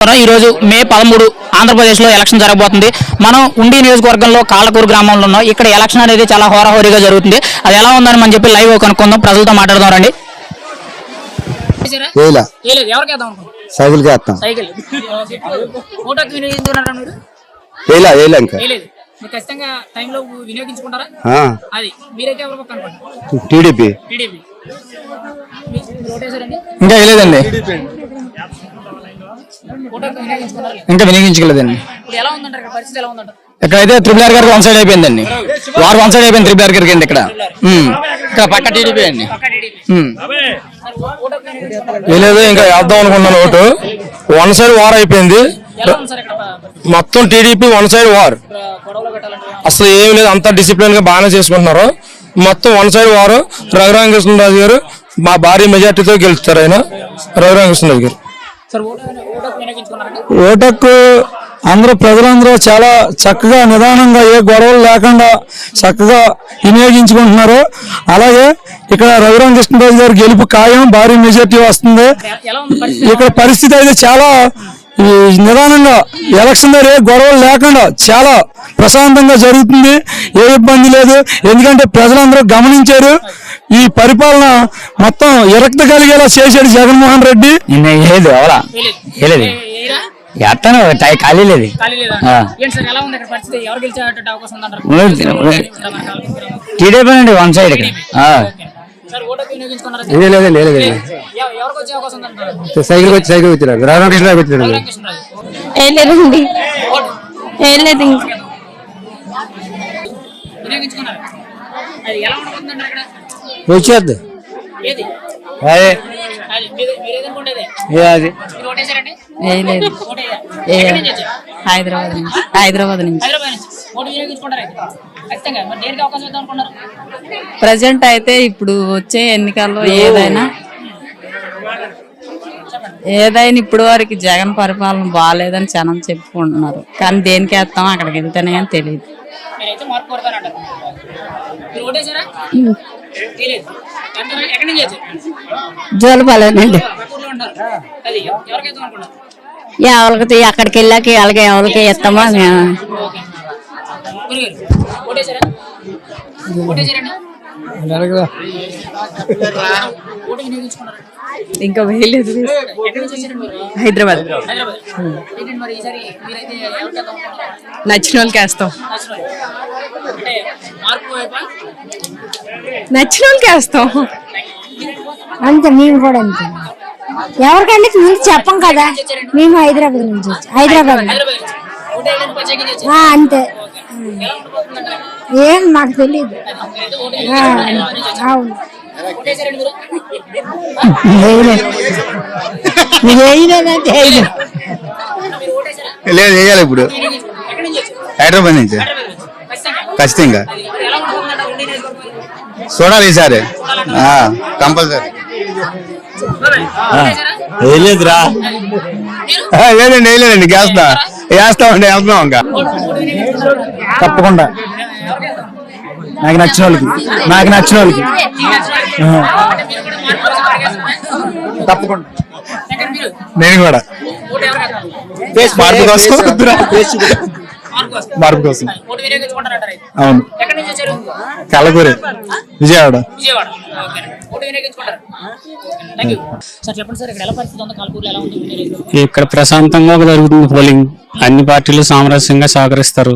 ఈ రోజు మే 13 ఆంధ్రప్రదేశ్లో ఎలక్షన్ జరగబోతుంది. మనం ఉండి నియోజకవర్గంలో కాళ్ళకూరు గ్రామంలో ఉన్నాం. ఇక్కడ ఎలక్షన్ అనేది చాలా హోరాహోరీగా జరుగుతుంది. అది ఎలా ఉందని మనం చెప్పి లైవ్ కనుక్కుందాం, ప్రజలతో మాట్లాడదాం రండి. ఇంకా వేయలేదండి, ఇంకా వినియోగించగలదండి. ఇక్కడైతే త్రిపుల్ ఆర్ గారికి వన్ సైడ్ అయిపోయిందండి, వారు వన్ సైడ్ అయిపోయింది త్రిపుల్ ఆర్ గారికి అండి. ఇక్కడ ఇక్కడ పక్క టీడీపీ అండి. లేదు, ఇంకా వేద్దాం అనుకున్నాను ఓటు. వన్ సైడ్ వార్ అయిపోయింది మొత్తం. టీడీపీ వన్ సైడ్ వార్, అసలు ఏమి లేదు, అంతా డిసిప్లిన్ గా బాగానే చేసుకుంటున్నారు. మొత్తం వన్ సైడ్ వారు. రఘురామకృష్ణరాజు గారు మా భారీ మెజార్టీతో గెలుస్తారు. ఆయన రఘురామకృష్ణరాజు గారు ఓటకు అందరూ ప్రజలందరూ చాలా చక్కగా నిదానంగా ఏ గొడవలు లేకుండా చక్కగా వినియోగించుకుంటున్నారు. అలాగే ఇక్కడ రఘురామకృష్ణరాజు గారు గెలుపు ఖాయం, భారీ మెజార్టీ వస్తుంది. ఇక్కడ పరిస్థితి అయితే చాలా నిదానంగా ఎలక్షన్ ఏ గొడవలు లేకుండా చాలా ప్రశాంతంగా జరుగుతుంది. ఏ ఇబ్బంది లేదు, ఎందుకంటే ప్రజలందరూ గమనించారు. ఈ పరిపాలన మొత్తం విరక్తి కలిగేలా చేశాడు జగన్మోహన్ రెడ్డి. ఖాళీ లేదు. టీడీపీ అండి వన్ సైడ్. సైకిల్ వచ్చినాడు, రామకృష్ణ వచ్చినాడు. వచ్చేద్దు హైదరాబాద్ నుంచి ప్రజెంట్ అయితే ఇప్పుడు వచ్చే ఎన్నికల్లో ఏదైనా ఇప్పటి వరకు జగన్ పరిపాలన బాగాలేదని జనం చెప్పుకుంటున్నారు. కానీ దేనికి వేస్తాం అక్కడికి వెళ్తేనే అని తెలియదు. జోలపాలేనండి. ఎవరికి అక్కడికి వెళ్ళాక వాళ్ళకి ఎవరికి ఇస్తామా ఇంకా వేయలేదు. హైదరాబాద్ నచ్చిన వాళ్ళకి వేస్తాం, నచ్చిన వాళ్ళకి వేస్తాం అంతే. మేము కూడా అంతే, ఎవరికంటే ముందు చెప్పం కదా. మేము హైదరాబాద్ నుంచి అంతే. ఏం మాకు తెలియదు. అవును, లేదు వేయాలి ఇప్పుడు. హైదరాబాద్ నుంచి ఖచ్చితంగా చూడాలి ఈసారి కంపల్సరీ. వేయలేదురా, లేదండి వేయలేదండి, వేస్తామండి, వెళ్తున్నాం ఇంకా. తప్పకుండా నాకు నచ్చిన వాళ్ళకి తప్పకుండా. నేను కూడా మార్పు కోసం. అవును, కలకూరి, విజయవాడ. ఇక్కడ ప్రశాంతంగా జరుగుతుంది పోలింగ్. అన్ని పార్టీలు సామరస్యంగా సహకరిస్తారు.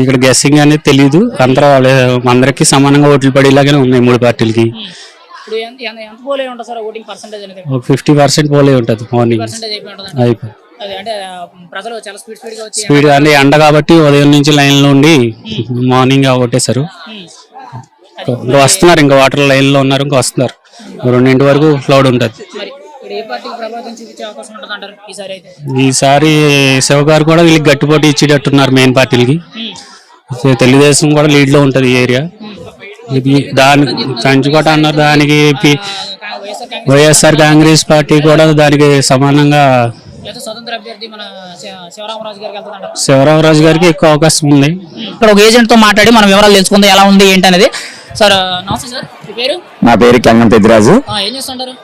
ఇక్కడ గెస్సింగ్ అనేది తెలియదు. అందరికి సమానంగా ఓట్లు పడేలాగానే ఉన్నాయి మూడు పార్టీలకి. 50% పోలే ఉంటుంది మార్నింగ్ అయిపోయి. స్పీడ్ అంటే ఎండ కాబట్టి ఉదయం నుంచి లైన్ లో ఉండి మార్నింగ్ ఓటేశారు. వస్తున్నారు, ఇంకా వాటర్ లైన్ లో ఉన్నారు, ఇంకా వస్తున్నారు. 2 వరకు ఫ్లౌడ్ ఉంటుంది. ఈసారి శివ గారు కూడా వీళ్ళకి గట్టిపోటీ ఇచ్చేటట్టున్నారు మెయిన్ పార్టీలకి. తెలుగుదేశం కూడా లీడ్ లో ఉంటది ఈ ఏరియా. దాని కంచుకోట అన్నారు, దానికి వైఎస్ఆర్ కాంగ్రెస్ పార్టీ కూడా దానికి సమానంగా శివరామరాజు గారికి ఎక్కువ అవకాశం ఉంది. ఇక్కడ ఒక ఏజెంట్ తో మాట్లాడి మనం వివరాలు తెలుసుకుందాం ఎలా ఉంది ఏంటి అనేది. సార్ నమస్తే సార్, మీ పేరు? నా పేరు కంగం పెద్దిరాజు. ఏం చేస్తుంటారు?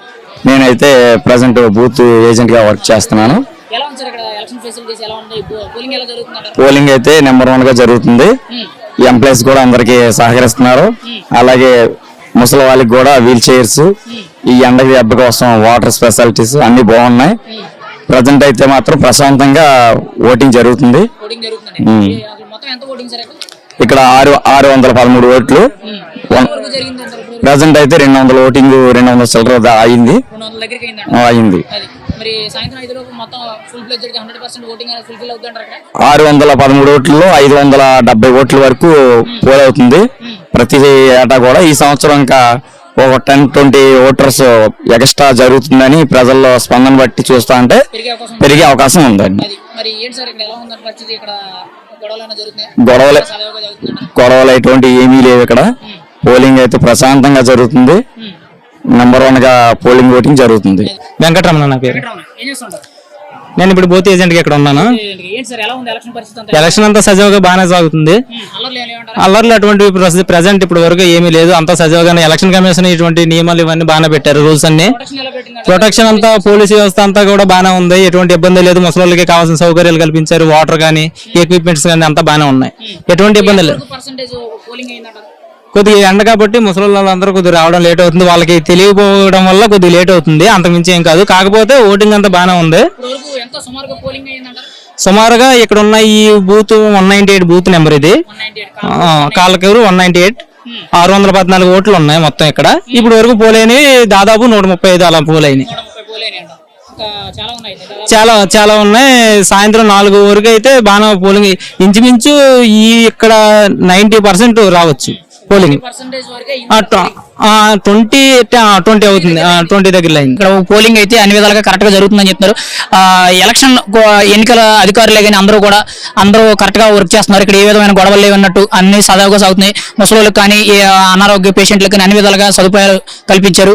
నేనైతే ప్రజెంట్ బూత్ ఏజెంట్ గా వర్క్ చేస్తున్నాను. ఎలా ఉంది సార్ ఇక్కడ ఎలక్షన్ ఫెసిలిటీస్ ఎలా ఉన్నాయి? పోలింగ్ ఎలా జరుగుతుంది? పోలింగ్ అయితే నెంబర్ 1 గా జరుగుతుంది. ఎంప్లాయీస్ కూడా అందరికి సహకరిస్తున్నారు. అలాగే ముసలి వాళ్ళకి కూడా వీల్ చైర్స్, ఈ ఎండకి దెబ్బ కోసం వాటర్ స్పెషాలిటీస్ అన్ని బాగున్నాయి. ప్రజెంట్ అయితే మాత్రం ప్రశాంతంగా ఓటింగ్ జరుగుతుంది. మొత్తం ఎంత ఓటింగ్ సార్? ఇక్కడ 613 ఓట్లు. ప్రజెంట్ అయితే 200 ఓటింగ్ 200 చిల్లర అయింది. అయింది. మరి సాయంత్రం 5 లోపు మొత్తం ఫుల్ ఫ్లెడ్జ్డ్ 100% ఓటింగ్ ఫుల్ఫిల్ అవుతుంటారు అక్కడ. 613 ఓట్లలో 570 ఓట్ల వరకు పోల్ అవుతుంది. ప్రతి ఏటా కూడా ఈ సంవత్సరం ఇంకా ఒక 10-20 ఓటర్స్ ఎక్స్ట్రా జరుగుతుందని ప్రజల్లో స్పందన బట్టి చూస్తా అంటే పెరిగే అవకాశం ఉందండి. మరి ఏంటి సార్ ఇక్కడ ఎలా ఉందంటే పరిస్థితి? ఇక్కడ గొడవలు ఎటువంటి ఏమీ లేవు. ఇక్కడ పోలింగ్ అయితే ప్రశాంతంగా జరుగుతుంది. నెంబర్ 1 గా పోలింగ్ ఓటింగ్ జరుగుతుంది. వెంకటరమణ నా పేరు. నేను ఇప్పుడు బూత్ ఏజెంట్ గా ఇక్కడ ఉన్నాను. ఎలక్షన్ అంతా సజావుగా బాగానే సాగుతుంది. అల్లర్లు అటువంటి ప్రెసెంట్ ఇప్పుడు వరకు ఏమీ లేదు. అంతా సజావుగానే ఎలక్షన్ కమిషన్ ఇటువంటి నియమాలు ఇవన్నీ బాగానే పెట్టారు. రూల్స్ అన్ని, ప్రొటెక్షన్ అంతా పోలీసు వ్యవస్థ అంతా కూడా బాగానే ఉంది. ఎటువంటి ఇబ్బంది లేదు. ముసలికి కావాల్సిన సౌకర్యాలు కల్పించారు. వాటర్ కానీ ఎక్విప్మెంట్స్ కానీ అంతా బాగానే ఉన్నాయి. ఎటువంటి ఇబ్బంది లేదు. కొద్దిగా ఎండ కాబట్టి ముసలి వాళ్ళందరూ కొద్దిగా రావడం లేట్ అవుతుంది. వాళ్ళకి తెలియకపోవడం వల్ల కొద్దిగా లేట్ అవుతుంది. అంతకుమించి ఏం కాదు. కాకపోతే ఓటింగ్ అంతా బాగానే ఉంది. సుమారుగా ఇక్కడ ఉన్న ఈ బూత్ 198 బూత్ నెంబర్. ఇది కాళ్ళకూరు 198. 614 ఓట్లు ఉన్నాయి మొత్తం ఇక్కడ. ఇప్పుడు వరకు పోలేని దాదాపు 135 అలా పోలేని. చాలా ఉన్నాయి. సాయంత్రం 4 వరకు అయితే బాగా పోలింగ్ ఇంచుమించు ఈ ఇక్కడ 90% రావచ్చు పోలింగ్. 20 అవుతుంది. 20 దగ్గర అయింది. ఇక్కడ పోలింగ్ అయితే అన్ని విధాలుగా కరెక్ట్ గా జరుగుతుందని చెప్తున్నారు. ఎలక్షన్ ఎన్నికల అధికారులే కానీ అందరూ కరెక్ట్ గా వర్క్ చేస్తున్నారు. ఇక్కడ ఏ విధమైన గొడవలు లేవన్నట్టు అన్ని సజావుగా సాగుతున్నాయి. ముసలిలకు కానీ అనారోగ్య పేషెంట్లకు కానీ అన్ని విధాలుగా సదుపాయాలు కల్పించారు.